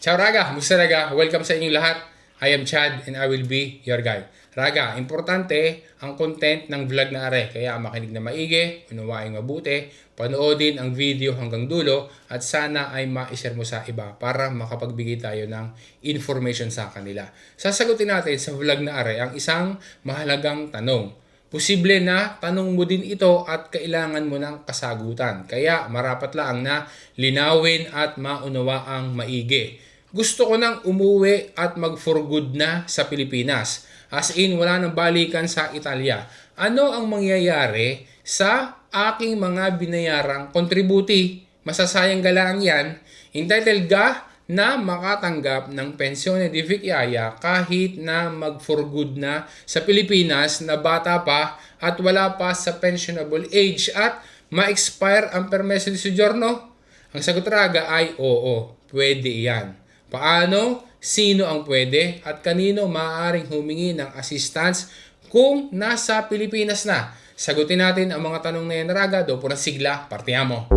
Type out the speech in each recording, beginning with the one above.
Ciao Raga! Musta Raga? Welcome sa inyong lahat. I am Chad and I will be your guide. Raga, importante ang content ng vlog na are. Kaya makinig na maigi, unawain mabuti, panoodin ang video hanggang dulo at sana ay ma-share mo sa iba para makapagbigay tayo ng information sa kanila. Sasagutin natin sa vlog na are ang isang mahalagang tanong. Posible na tanong mo din ito at kailangan mo ng kasagutan. Kaya marapat lang na linawin at maunawaang maigi. Gusto ko nang umuwi at mag-for good na sa Pilipinas. As in, wala nang balikan sa Italia. Ano ang mangyayari sa aking mga binayarang kontributi? Masasayang galang yan. Entitled ka na makatanggap ng pensyon ni Vikyaya kahit na mag-for good na sa Pilipinas na bata pa at wala pa sa pensionable age at ma-expire ang permeso di soggiorno? Ang sagot Raga ay oo, pwede yan. Paano? Sino ang pwede? At kanino maaaring humingi ng assistance kung nasa Pilipinas na? Sagutin natin ang mga tanong na yan Raga. Dopo na sigla, partiamo!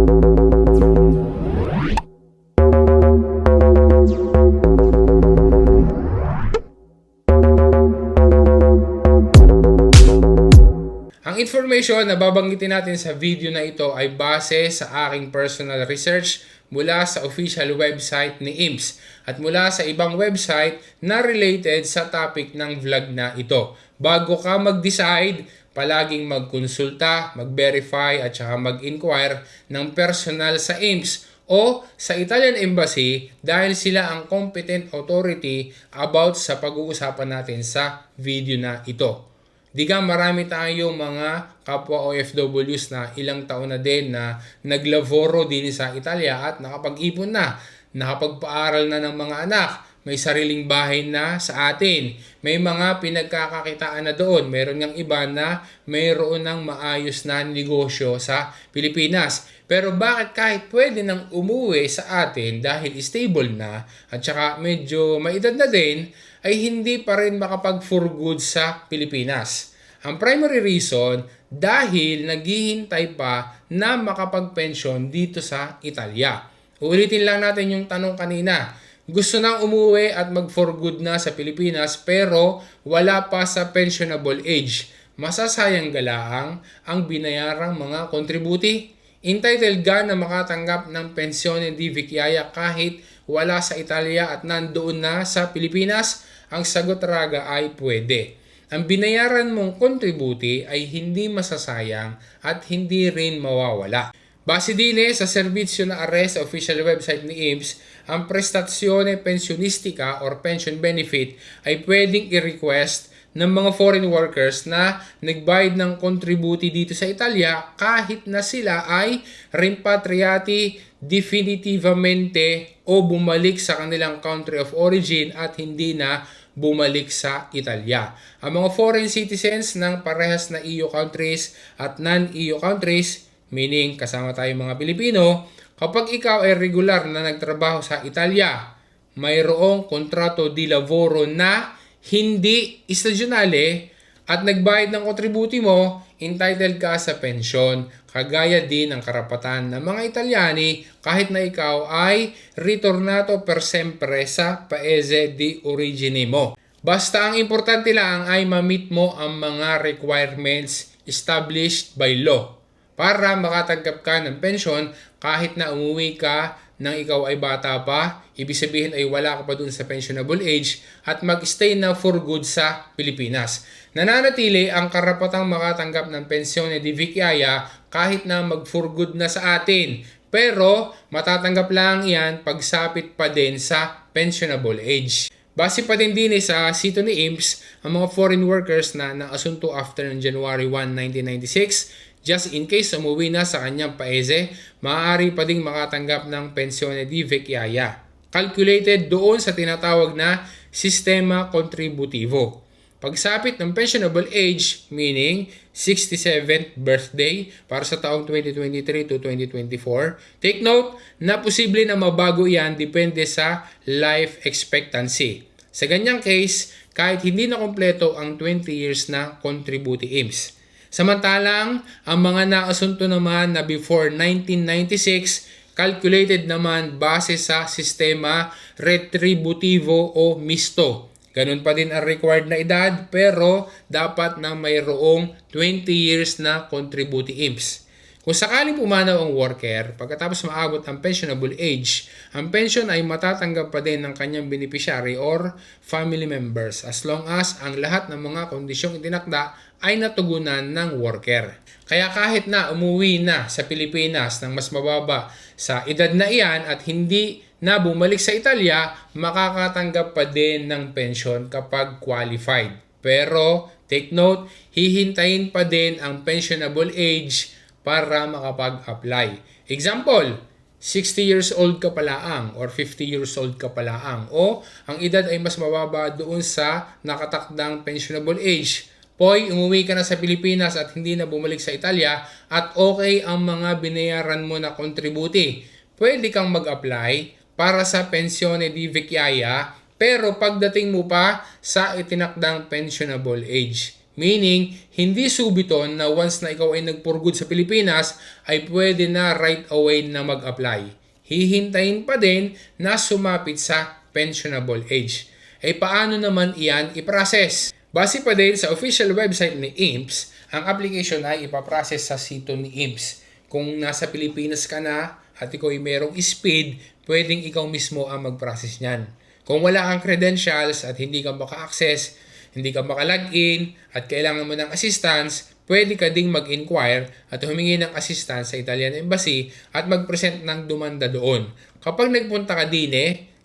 Ang information na babanggitin natin sa video na ito ay base sa aking personal research mula sa official website ni IMS at mula sa ibang website na related sa topic ng vlog na ito. Bago ka mag-decide, palaging magkonsulta, mag-verify at saka mag-inquire ng personal sa IMS o sa Italian Embassy dahil sila ang competent authority about sa pag-uusapan natin sa video na ito. Diga marami tayong mga kapwa OFWs na ilang taon na din na naglavoro din sa Italia at nakapag-ipon na, nakapagpaaral na ng mga anak, may sariling bahay na sa atin, may mga pinagkakakitaan na doon, meron ngang iba na mayroon ng maayos na negosyo sa Pilipinas. Pero bakit kahit pwede nang umuwi sa atin dahil stable na at saka medyo may edad na din, ay hindi pa rin makapag-for good sa Pilipinas? Ang primary reason, dahil naghihintay pa na makapag-pension dito sa Italia. Uulitin lang natin yung tanong kanina. Gusto nang umuwi at mag-for good na sa Pilipinas pero wala pa sa pensionable age. Masasayang galaang ang binayarang mga kontributi? Entitled ka na makatanggap ng pensyon ni Vikyaya kahit wala sa Italia at nandoon na sa Pilipinas? Ang sagot Raga ay pwede. Ang binayaran mong kontributi ay hindi masasayang at hindi rin mawawala. Base din sa serbisyo na are sa official website ni IMS, ang prestazione pensionistica or pension benefit ay pwedeng i-request ng mga foreign workers na nagbayad ng kontributi dito sa Italia kahit na sila ay rimpatriati definitivamente o bumalik sa kanilang country of origin at hindi na bumalik sa Italia. Ang mga foreign citizens ng parehas na EU countries at non-EU countries, meaning kasama tayong mga Pilipino, kapag ikaw ay regular na nagtrabaho sa Italia, mayroong kontrato di lavoro na hindi stagionale at nagbayad ng kontributi mo, entitled ka sa pensyon, kagaya din ng karapatan ng mga Italyani kahit na ikaw ay ritornato per sempre sa paese di origine mo. Basta ang importante lang ay ma-meet mo ang mga requirements established by law para makatanggap ka ng pensyon kahit na umuwi ka nang ikaw ay bata pa, ibig sabihin ay wala ka pa dun sa pensionable age at mag-stay na for good sa Pilipinas. Nananatili ang karapatang makatanggap ng pensyon ni Vikyaya kahit na mag-for good na sa atin. Pero matatanggap lang yan pagsapit pa din sa pensionable age. Base pa din sa sito ni IMS, ang mga foreign workers na naasunto after ng January 1, 1996, just in case umuwi na sa kanyang paese, maaari pa ding makatanggap ng pensyon ni Vikyaya. Calculated doon sa tinatawag na sistema kontributibo. Pagsapit ng pensionable age, meaning 67th birthday para sa taong 2023 to 2024, take note na posible na mabago yan depende sa life expectancy. Sa ganyang case, kahit hindi na kompleto ang 20 years na contributi IMS. Samantalang, ang mga naasunto naman na before 1996, calculated naman base sa sistema retributivo o misto. Ganun pa din ang required na edad, pero dapat na mayroong 20 years na contributing IMPS. Kung sakaling pumanaw ang worker, pagkatapos maabot ang pensionable age, ang pension ay matatanggap pa din ng kanyang beneficiary or family members as long as ang lahat ng mga kondisyong itinakda ay natugunan ng worker. Kaya kahit na umuwi na sa Pilipinas ng mas mababa sa edad na iyan at hindi na bumalik sa Italia, makakatanggap pa din ng pension kapag qualified. Pero, take note, hihintayin pa din ang pensionable age para makapag-apply. Example, 60 years old ka palaang or 50 years old ka palaang o ang edad ay mas mababa doon sa nakatakdang pensionable age. Poy, umuwi ka na sa Pilipinas at hindi na bumalik sa Italia at okay ang mga binayaran mo na kontributi. Pwede kang mag-apply para sa pensione di vecchiaia pero pagdating mo pa sa itinakdang pensionable age. Meaning, hindi subito na once na ikaw ay nag-for good sa Pilipinas, ay pwede na right away na mag-apply. Hihintayin pa din na sumapit sa pensionable age. Paano naman iyan i-process? Base pa din sa official website ni IMPS, ang application ay ipaprocess sa sito ni IMPS. Kung nasa Pilipinas ka na at ikaw ay merong speed, pwedeng ikaw mismo ang mag-process niyan. Kung wala kang credentials at hindi ka maka-access, hindi ka maka-login at kailangan mo ng assistance, pwede ka ding mag-inquire at humingi ng assistance sa Italian Embassy at mag-present ng dumanda doon. Kapag nagpunta ka din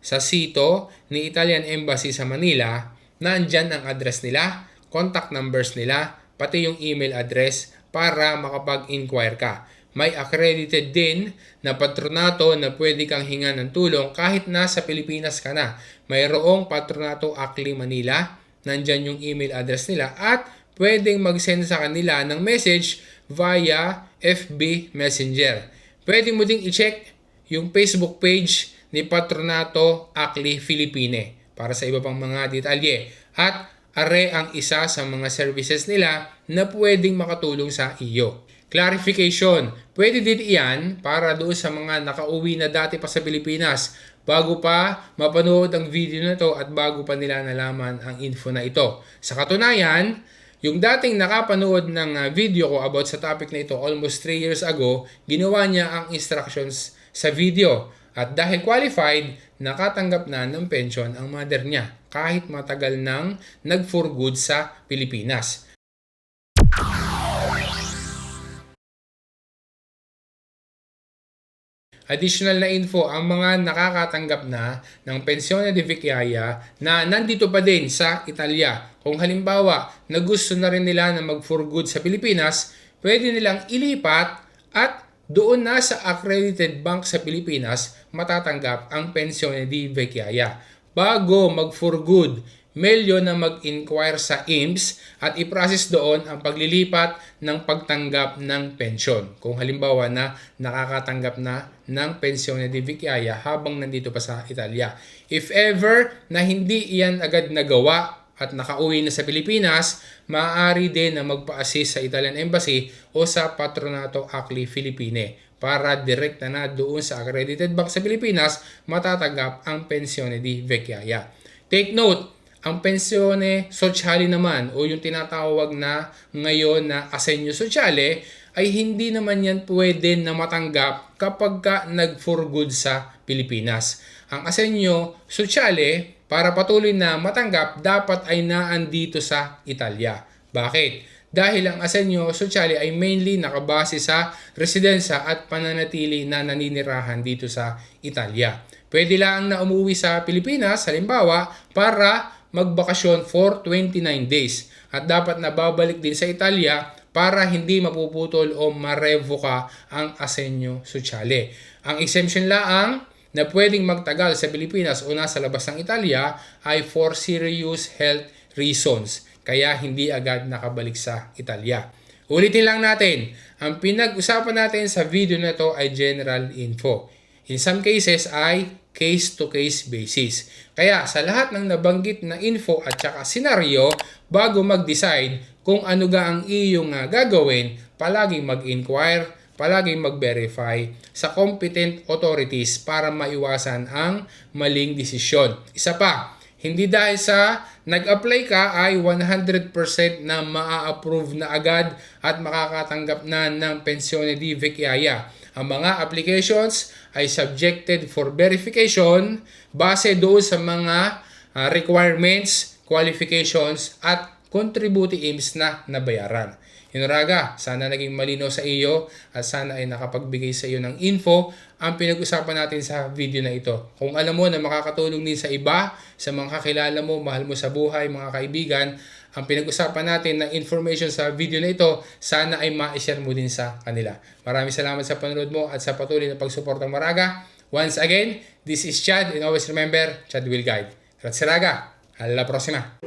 sa sito ni Italian Embassy sa Manila, nandyan ang address nila, contact numbers nila, pati yung email address para makapag-inquire ka. May accredited din na patronato na pwede kang hinga ng tulong kahit nasa Pilipinas ka na. Mayroong Patronato Acli Manila, nandyan yung email address nila at pwedeng mag-send sa kanila ng message via FB Messenger. Pwede mo ding i-check yung Facebook page ni Patronato Acli Philippine para sa iba pang mga detalye. At are ang isa sa mga services nila na pwedeng makatulong sa iyo. Clarification, pwede din iyan para doon sa mga nakauwi na dati pa sa Pilipinas bago pa mapanood ang video na to at bago pa nila nalaman ang info na ito. Sa katunayan, yung dating nakapanood ng video ko about sa topic na ito almost 3 years ago, ginawa niya ang instructions sa video. At dahil qualified, nakatanggap na ng pension ang mother niya kahit matagal nang nag-for good sa Pilipinas. Additional na info, ang mga nakakatanggap na ng pensione di vecchiaia na nandito pa din sa Italia. Kung halimbawa na gusto na rin nila na mag-for good sa Pilipinas, pwede nilang ilipat at doon na sa accredited bank sa Pilipinas matatanggap ang pensione di vecchiaia. Bago mag-for good, melyo na mag-inquire sa IMPS at i-process doon ang paglilipat ng pagtanggap ng pensyon. Kung halimbawa na nakakatanggap na ng pensione di vecchiaia habang nandito pa sa Italia. If ever na hindi iyan agad nagawa at nakauwi na sa Pilipinas, maaari din na magpa-assist sa Italian Embassy o sa Patronato Acli Philippine para direkta na doon sa accredited bank sa Pilipinas matatanggap ang pensione di vecchiaia. Take note, ang pensione sociale naman o yung tinatawag na ngayon na assegno sociale ay hindi naman yan pwede na matanggap kapag ka nag-for good sa Pilipinas. Ang assegno sociale para patuloy na matanggap dapat ay naandito sa Italia. Bakit? Dahil ang assegno sociale ay mainly nakabase sa residensya at pananatili na naninirahan dito sa Italia. Pwede lang na umuwi sa Pilipinas, halimbawa, para magbakasyon for 29 days at dapat na babalik din sa Italia para hindi mapuputol o marevoka ang assegno sociale. Ang exemption laang na pwedeng magtagal sa Pilipinas o nasa labas ng Italia ay for serious health reasons, kaya hindi agad nakabalik sa Italia. Ulitin lang natin, ang pinag-usapan natin sa video na to ay general info. In some cases ay case-to-case basis. Kaya sa lahat ng nabanggit na info at saka senaryo, bago mag-decide kung ano ga ang iyong gagawin, palaging mag-inquire, palaging mag-verify sa competent authorities para maiwasan ang maling desisyon. Isa pa, hindi dahil sa nag-apply ka ay 100% na maa-approve na agad at makakatanggap na ng pensione di vecchiaia. Ang mga applications ay subjected for verification base doon sa mga requirements, qualifications at contributives na nabayaran. Hinuraga, sana naging malinaw sa iyo at sana ay nakapagbigay sa iyo ng info ang pinag-usapan natin sa video na ito. Kung alam mo na makakatulong din sa iba, sa mga kakilala mo, mahal mo sa buhay, mga kaibigan, ang pinag-usapan natin ng information sa video na ito, sana ay ma-share mo din sa kanila. Maraming salamat sa panonood mo at sa patuloy na pagsuportang Maraga. Once again, this is Chad and always remember, Chad will guide. Grazie raga, alla prossima!